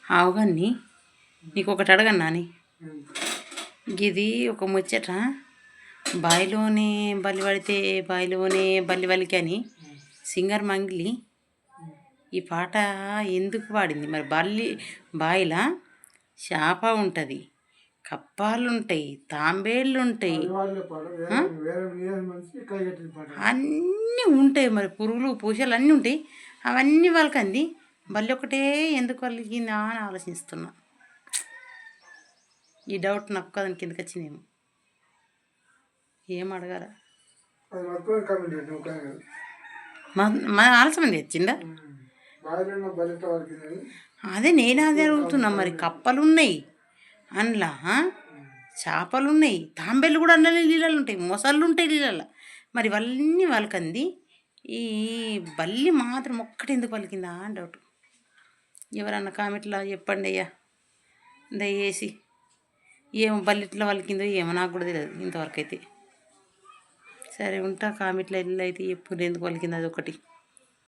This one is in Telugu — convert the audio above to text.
ఆవుగాన్ని నీకు ఒకటి అడగన్నా అని, ఇది ఒక ముచ్చట. బాయిలోనే బలి పడితే బాయిలోనే బలి వలికి అని సింగర్ మంగ్లీ ఈ పాట ఎందుకు పాడింది మరి? బాయిలా చేప ఉంటుంది, కప్పాలు ఉంటాయి, తాంబేళ్ళు ఉంటాయి, అన్నీ ఉంటాయి. మరి పురుగులు పూసలు అన్నీ ఉంటాయి. అవన్నీ వాళ్ళకంది బల్లి ఒకటే ఎందుకు వలిగిందా అని ఆలోచిస్తున్నా. ఈ డౌట్ నాకు కదని కిందకి వచ్చిందేమో. ఏం అడగాల? మన ఆలస్యమంది వచ్చిందా? అదే నేను అదే అడుగుతున్నా. మరి కప్పలు ఉన్నాయి అందులో, చేపలు ఉన్నాయి, తాంబేళ్ళు కూడా అందులో నీళ్ళలో ఉంటాయి, మొసళ్ళు ఉంటాయి నీళ్ళల్లో. మరి ఇవన్నీ వాళ్ళకంది. ఈ బల్లి మాత్రం ఒక్కటి ఎందుకు పలికిందా అని డౌట్. ఎవరన్నా కామెంట్లో చెప్పండి అయ్యా దయచేసి. ఏమో బల్లిట్లో పలికిందో ఏమో, నాకు కూడా తెలియదు ఇంతవరకు అయితే. సరే ఉంటా. కామెంట్లో అయితే ఎప్పుడు ఎందుకు పలికింది అది ఒకటి.